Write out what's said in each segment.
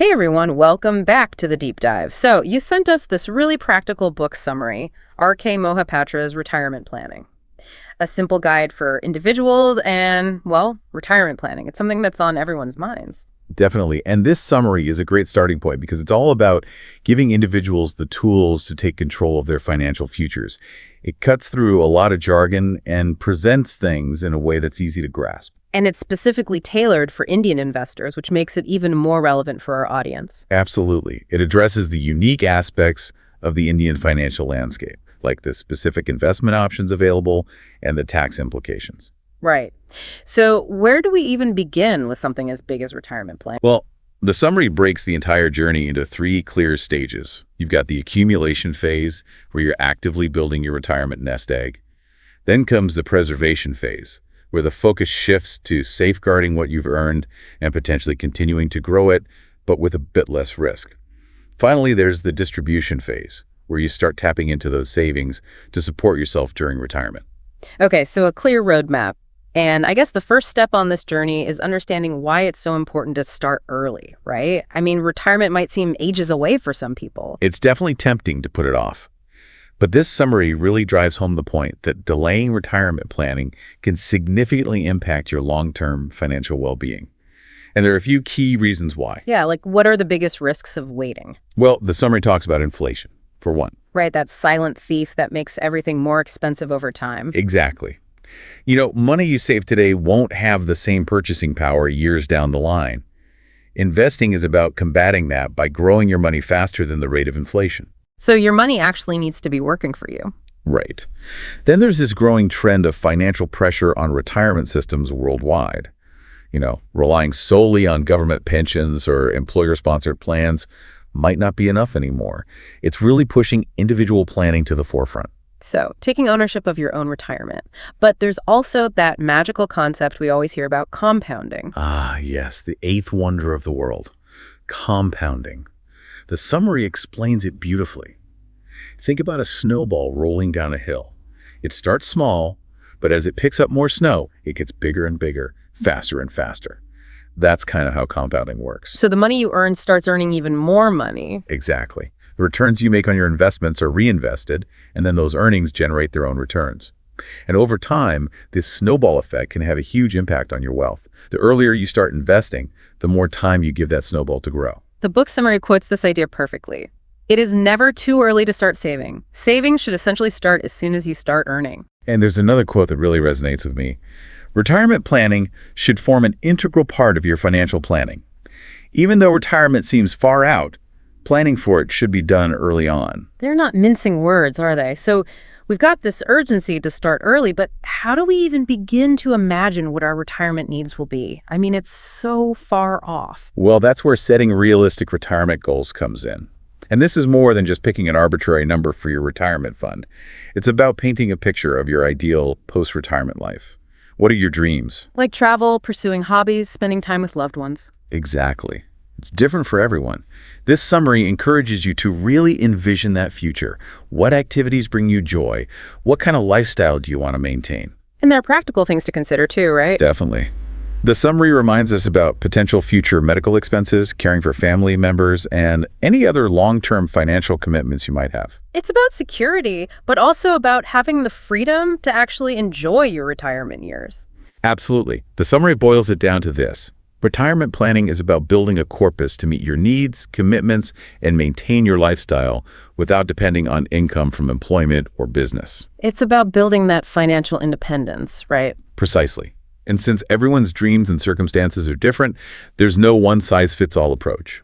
Hey everyone, welcome back to the deep dive. So, you sent us this really practical book summary, R.K. Mohapatra's Retirement Planning. A simple guide for individuals and, well, retirement planning. It's something that's on everyone's minds. Definitely. And this summary is a great starting point because it's all about giving individuals the tools to take control of their financial futures. It cuts through a lot of jargon and presents things in a way that's easy to grasp. And it's specifically tailored for Indian investors, which makes it even more relevant for our audience. Absolutely. It addresses the unique aspects of the Indian financial landscape, like the specific investment options available and the tax implications. Right. So where do we even begin with something as big as retirement planning? Well, the summary breaks the entire journey into 3 clear stages. You've got the accumulation phase, where you're actively building your retirement nest egg. Then comes the preservation phase, where the focus shifts to safeguarding what you've earned and potentially continuing to grow it, but with a bit less risk. Finally, there's the distribution phase, where you start tapping into those savings to support yourself during retirement. Okay, so a clear roadmap. And I guess the first step on this journey is understanding why it's so important to start early, right? I mean, retirement might seem ages away for some people. It's definitely tempting to put it off. But this summary really drives home the point that delaying retirement planning can significantly impact your long-term financial well-being. And there are a few key reasons why. Yeah, like what are the biggest risks of waiting? Well, the summary talks about inflation, for one. Right, that silent thief that makes everything more expensive over time. Exactly. You know, money you save today won't have the same purchasing power years down the line. Investing is about combating that by growing your money faster than the rate of inflation. So your money actually needs to be working for you. Right. Then there's this growing trend of financial pressure on retirement systems worldwide. Relying solely on government pensions or employer-sponsored plans might not be enough anymore. It's really pushing individual planning to the forefront. So, taking ownership of your own retirement. But there's also that magical concept we always hear about, compounding. Ah, yes, the 8th wonder of the world, compounding. The summary explains it beautifully. Think about a snowball rolling down a hill. It starts small, but as it picks up more snow, it gets bigger and bigger, faster and faster. That's kind of how compounding works. So the money you earn starts earning even more money. Exactly. The returns you make on your investments are reinvested, and then those earnings generate their own returns. And over time, this snowball effect can have a huge impact on your wealth. The earlier you start investing, the more time you give that snowball to grow. The book summary quotes this idea perfectly. It is never too early to start saving. Saving should essentially start as soon as you start earning. And there's another quote that really resonates with me. Retirement planning should form an integral part of your financial planning. Even though retirement seems far out, planning for it should be done early on. They're not mincing words, are they? So we've got this urgency to start early, but how do we even begin to imagine what our retirement needs will be? I mean, it's so far off. Well, that's where setting realistic retirement goals comes in. And this is more than just picking an arbitrary number for your retirement fund. It's about painting a picture of your ideal post-retirement life. What are your dreams? Like travel, pursuing hobbies, spending time with loved ones. Exactly. It's different for everyone. This summary encourages you to really envision that future. What activities bring you joy? What kind of lifestyle do you want to maintain? And there are practical things to consider too, right? Definitely. The summary reminds us about potential future medical expenses, caring for family members, and any other long-term financial commitments you might have. It's about security, but also about having the freedom to actually enjoy your retirement years. Absolutely. The summary boils it down to this. Retirement planning is about building a corpus to meet your needs, commitments, and maintain your lifestyle without depending on income from employment or business. It's about building that financial independence, right? Precisely. And since everyone's dreams and circumstances are different, there's no one-size-fits-all approach.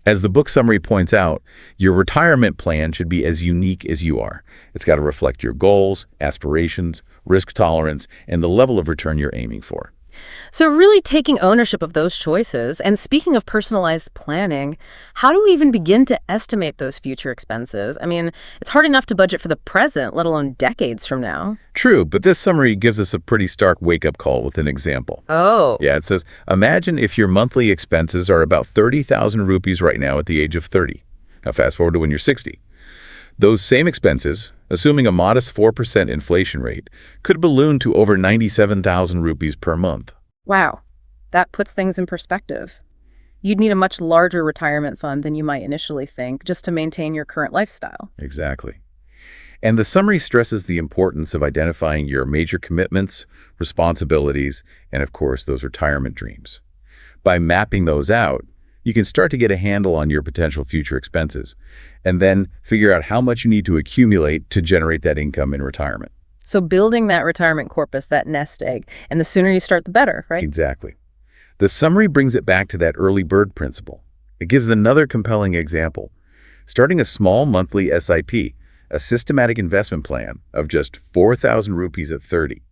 As the book summary points out, your retirement plan should be as unique as you are. It's got to reflect your goals, aspirations, risk tolerance, and the level of return you're aiming for. So really taking ownership of those choices, and speaking of personalized planning, how do we even begin to estimate those future expenses? I mean, it's hard enough to budget for the present, let alone decades from now. True, but this summary gives us a pretty stark wake-up call with an example. Oh. Yeah, it says, imagine if your monthly expenses are about 30,000 rupees right now at the age of 30. Now fast forward to when you're 60. Those same expenses, assuming a modest 4% inflation rate, could balloon to over 97,000 rupees per month. Wow, that puts things in perspective. You'd need a much larger retirement fund than you might initially think just to maintain your current lifestyle. Exactly. And the summary stresses the importance of identifying your major commitments, responsibilities, and of course, those retirement dreams. By mapping those out, you can start to get a handle on your potential future expenses, and then figure out how much you need to accumulate to generate that income in retirement. So building that retirement corpus, that nest egg, and the sooner you start, the better, right? Exactly. The summary brings it back to that early bird principle. It gives another compelling example. Starting a small monthly SIP, a systematic investment plan of just 4,000 rupees at 30,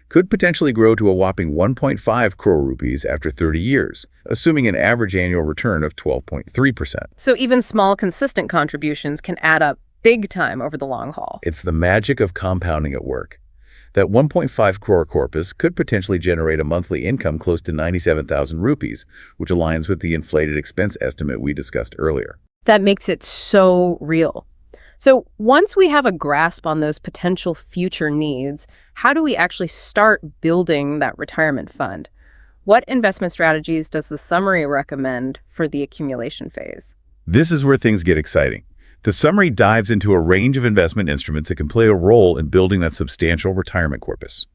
could potentially grow to a whopping 1.5 crore rupees after 30 years, assuming an average annual return of 12.3%. So even small, consistent contributions can add up big time over the long haul. It's the magic of compounding at work. That 1.5 crore corpus could potentially generate a monthly income close to 97,000 rupees, which aligns with the inflated expense estimate we discussed earlier. That makes it so real. So once we have a grasp on those potential future needs, how do we actually start building that retirement fund? What investment strategies does the summary recommend for the accumulation phase? This is where things get exciting. The summary dives into a range of investment instruments that can play a role in building that substantial retirement corpus.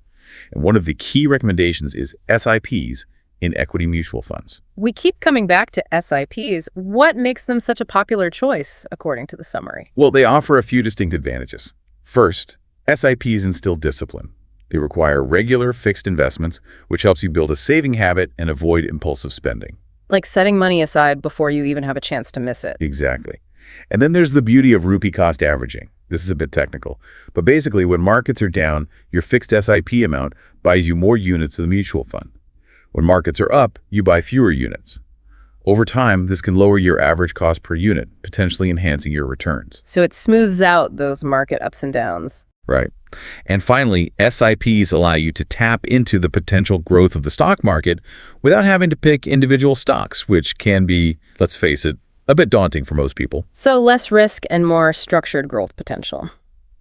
And one of the key recommendations is SIPs in equity mutual funds. We keep coming back to SIPs. What makes them such a popular choice, according to the summary? Well, they offer a few distinct advantages. First, SIPs instill discipline. They require regular fixed investments, which helps you build a saving habit and avoid impulsive spending. Like setting money aside before you even have a chance to miss it. Exactly. And then there's the beauty of rupee cost averaging. This is a bit technical, but basically when markets are down, your fixed SIP amount buys you more units of the mutual fund. When markets are up, you buy fewer units. Over time, this can lower your average cost per unit, potentially enhancing your returns. So it smooths out those market ups and downs. Right. And finally, SIPs allow you to tap into the potential growth of the stock market without having to pick individual stocks, which can be, let's face it, a bit daunting for most people. So less risk and more structured growth potential.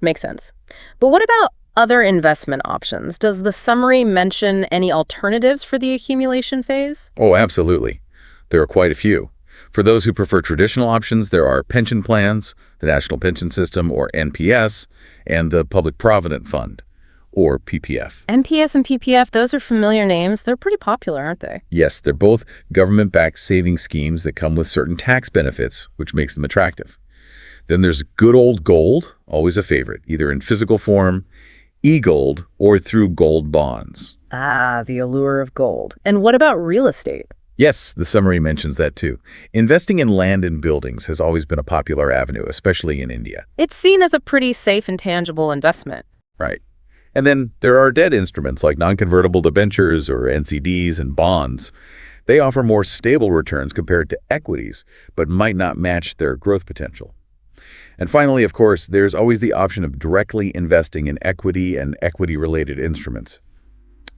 Makes sense. But what about other investment options? Does the summary mention any alternatives for the accumulation phase? Oh, absolutely. There are quite a few. For those who prefer traditional options, there are pension plans, the National Pension System, or NPS, and the Public Provident Fund, or PPF. NPS and PPF, those are familiar names. They're pretty popular, aren't they? Yes, they're both government-backed saving schemes that come with certain tax benefits, which makes them attractive. Then there's good old gold, always a favorite, either in physical form, e-gold, or through gold bonds. Ah, the allure of gold. And what about real estate? Yes, the summary mentions that too. Investing in land and buildings has always been a popular avenue, especially in India. It's seen as a pretty safe and tangible investment. Right. And then there are debt instruments like non-convertible debentures or NCDs and bonds. They offer more stable returns compared to equities, but might not match their growth potential. And finally, of course, there's always the option of directly investing in equity and equity-related instruments.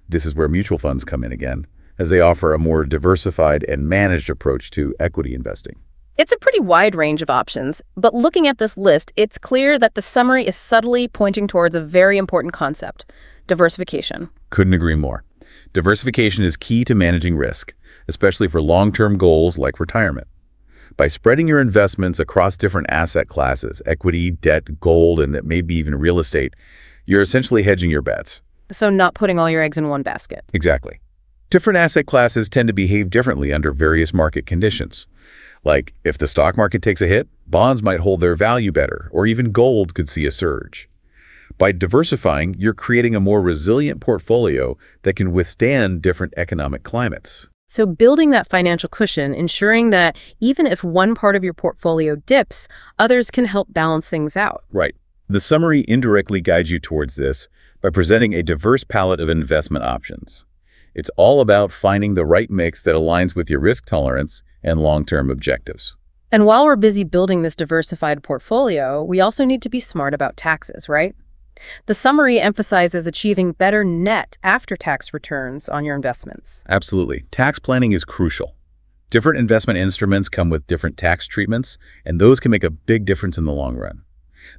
This is where mutual funds come in again, as they offer a more diversified and managed approach to equity investing. It's a pretty wide range of options, but looking at this list, it's clear that the summary is subtly pointing towards a very important concept: diversification. Couldn't agree more. Diversification is key to managing risk, especially for long-term goals like retirement. By spreading your investments across different asset classes, equity, debt, gold, and maybe even real estate, you're essentially hedging your bets. So not putting all your eggs in one basket. Exactly. Different asset classes tend to behave differently under various market conditions. Like, if the stock market takes a hit, bonds might hold their value better, or even gold could see a surge. By diversifying, you're creating a more resilient portfolio that can withstand different economic climates. So building that financial cushion, ensuring that even if one part of your portfolio dips, others can help balance things out. Right. The summary indirectly guides you towards this by presenting a diverse palette of investment options. It's all about finding the right mix that aligns with your risk tolerance and long-term objectives. And while we're busy building this diversified portfolio, we also need to be smart about taxes, right? The summary emphasizes achieving better net after-tax returns on your investments. Absolutely. Tax planning is crucial. Different investment instruments come with different tax treatments, and those can make a big difference in the long run.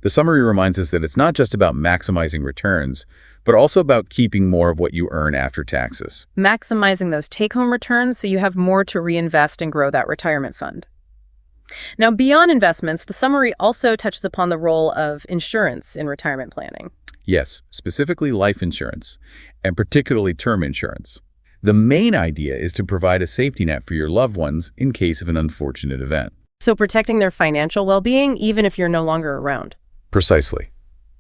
The summary reminds us that it's not just about maximizing returns, but also about keeping more of what you earn after taxes. Maximizing those take-home returns so you have more to reinvest and grow that retirement fund. Now, beyond investments, the summary also touches upon the role of insurance in retirement planning. Yes, specifically life insurance, and particularly term insurance. The main idea is to provide a safety net for your loved ones in case of an unfortunate event. So protecting their financial well-being, even if you're no longer around. Precisely.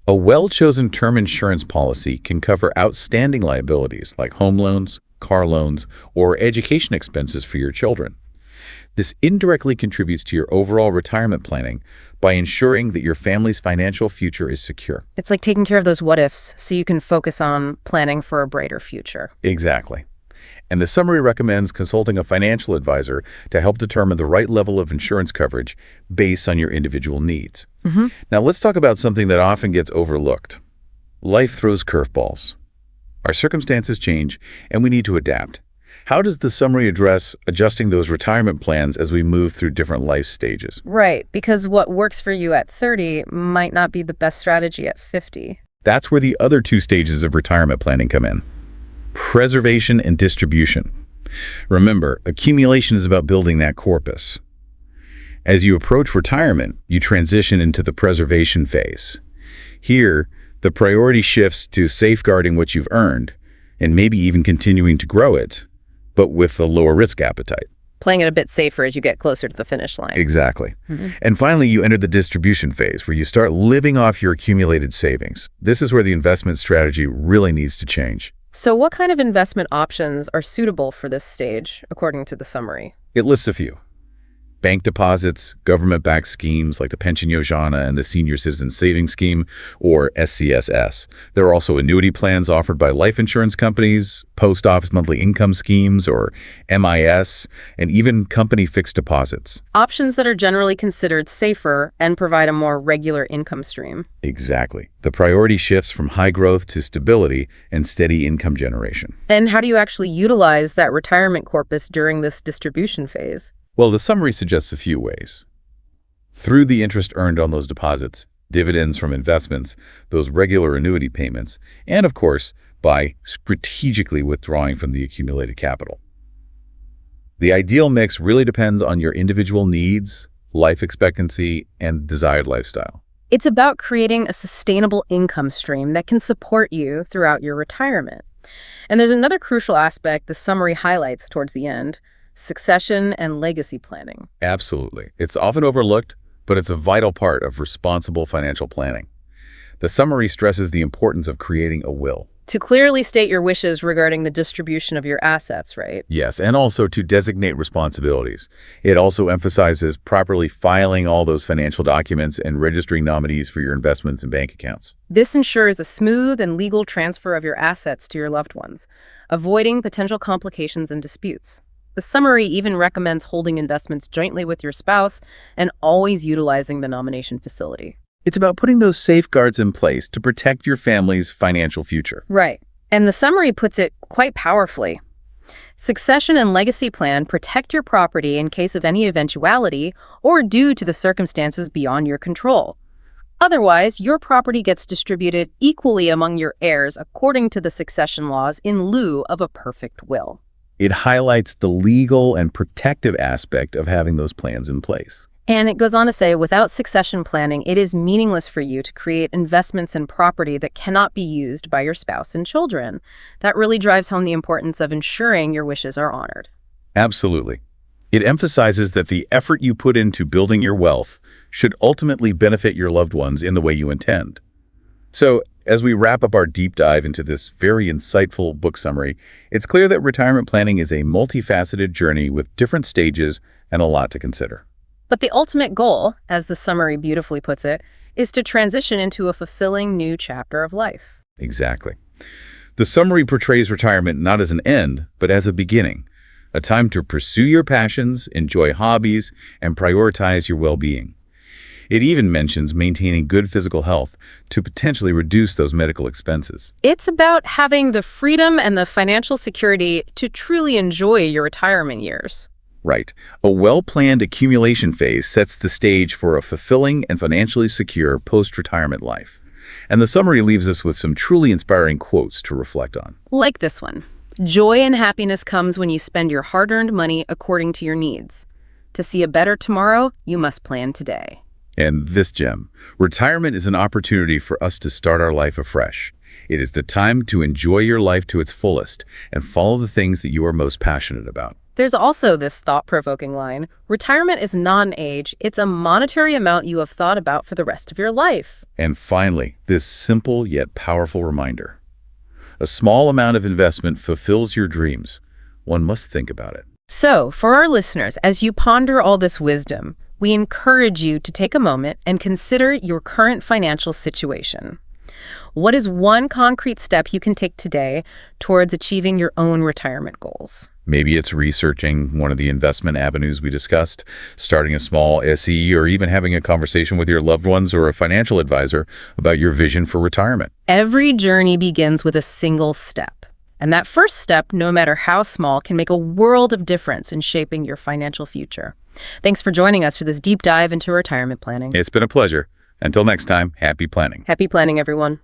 A well-chosen term insurance policy can cover outstanding liabilities like home loans, car loans, or education expenses for your children. This indirectly contributes to your overall retirement planning by ensuring that your family's financial future is secure. It's like taking care of those what-ifs so you can focus on planning for a brighter future. Exactly. And the summary recommends consulting a financial advisor to help determine the right level of insurance coverage based on your individual needs. Now, let's talk about something that often gets overlooked. Life throws curveballs. Our circumstances change, and we need to adapt. How does the summary address adjusting those retirement plans as we move through different life stages? Right, because what works for you at 30 might not be the best strategy at 50. That's where the other two stages of retirement planning come in: preservation and distribution. Remember, accumulation is about building that corpus. As you approach retirement, you transition into the preservation phase. Here, the priority shifts to safeguarding what you've earned, and maybe even continuing to grow it, but with a lower risk appetite. Playing it a bit safer as you get closer to the finish line. Exactly. And finally, you enter the distribution phase, where you start living off your accumulated savings. This is where the investment strategy really needs to change. So what kind of investment options are suitable for this stage, according to the summary? It lists a few. Bank deposits, government-backed schemes like the Pension Yojana and the Senior Citizen Savings Scheme, or SCSS. There are also annuity plans offered by life insurance companies, post office monthly income schemes, or MIS, and even company fixed deposits. Options that are generally considered safer and provide a more regular income stream. Exactly. The priority shifts from high growth to stability and steady income generation. And how do you actually utilize that retirement corpus during this distribution phase? Well, the summary suggests a few ways. Through the interest earned on those deposits, dividends from investments, those regular annuity payments, and of course, by strategically withdrawing from the accumulated capital. The ideal mix really depends on your individual needs, life expectancy, and desired lifestyle. It's about creating a sustainable income stream that can support you throughout your retirement. And there's another crucial aspect the summary highlights towards the end: succession and legacy planning. Absolutely. It's often overlooked, but it's a vital part of responsible financial planning. The summary stresses the importance of creating a will. To clearly state your wishes regarding the distribution of your assets, right? Yes, and also to designate responsibilities. It also emphasizes properly filing all those financial documents and registering nominees for your investments and bank accounts. This ensures a smooth and legal transfer of your assets to your loved ones, avoiding potential complications and disputes. The summary even recommends holding investments jointly with your spouse and always utilizing the nomination facility. It's about putting those safeguards in place to protect your family's financial future. Right. And the summary puts it quite powerfully. Succession and legacy plan protect your property in case of any eventuality or due to the circumstances beyond your control. Otherwise, your property gets distributed equally among your heirs according to the succession laws in lieu of a perfect will. It highlights the legal and protective aspect of having those plans in place. And it goes on to say, without succession planning, it is meaningless for you to create investments in property that cannot be used by your spouse and children. That really drives home the importance of ensuring your wishes are honored. Absolutely. It emphasizes that the effort you put into building your wealth should ultimately benefit your loved ones in the way you intend. So, as we wrap up our deep dive into this very insightful book summary, it's clear that retirement planning is a multifaceted journey with different stages and a lot to consider. But the ultimate goal, as the summary beautifully puts it, is to transition into a fulfilling new chapter of life. Exactly. The summary portrays retirement not as an end, but as a beginning, a time to pursue your passions, enjoy hobbies, and prioritize your well-being. It even mentions maintaining good physical health to potentially reduce those medical expenses. It's about having the freedom and the financial security to truly enjoy your retirement years. Right. A well-planned accumulation phase sets the stage for a fulfilling and financially secure post-retirement life. And the summary leaves us with some truly inspiring quotes to reflect on. Like this one. Joy and happiness comes when you spend your hard-earned money according to your needs. To see a better tomorrow, you must plan today. And this gem, retirement is an opportunity for us to start our life afresh. It is the time to enjoy your life to its fullest and follow the things that you are most passionate about. There's also this thought-provoking line, retirement is non-age, it's a monetary amount you have thought about for the rest of your life. And finally, this simple yet powerful reminder. A small amount of investment fulfills your dreams. One must think about it. So, for our listeners, as you ponder all this wisdom, we encourage you to take a moment and consider your current financial situation. What is one concrete step you can take today towards achieving your own retirement goals? Maybe it's researching one of the investment avenues we discussed, starting a small SE, or even having a conversation with your loved ones or a financial advisor about your vision for retirement. Every journey begins with a single step. And that first step, no matter how small, can make a world of difference in shaping your financial future. Thanks for joining us for this deep dive into retirement planning. It's been a pleasure. Until next time, happy planning. Happy planning, everyone.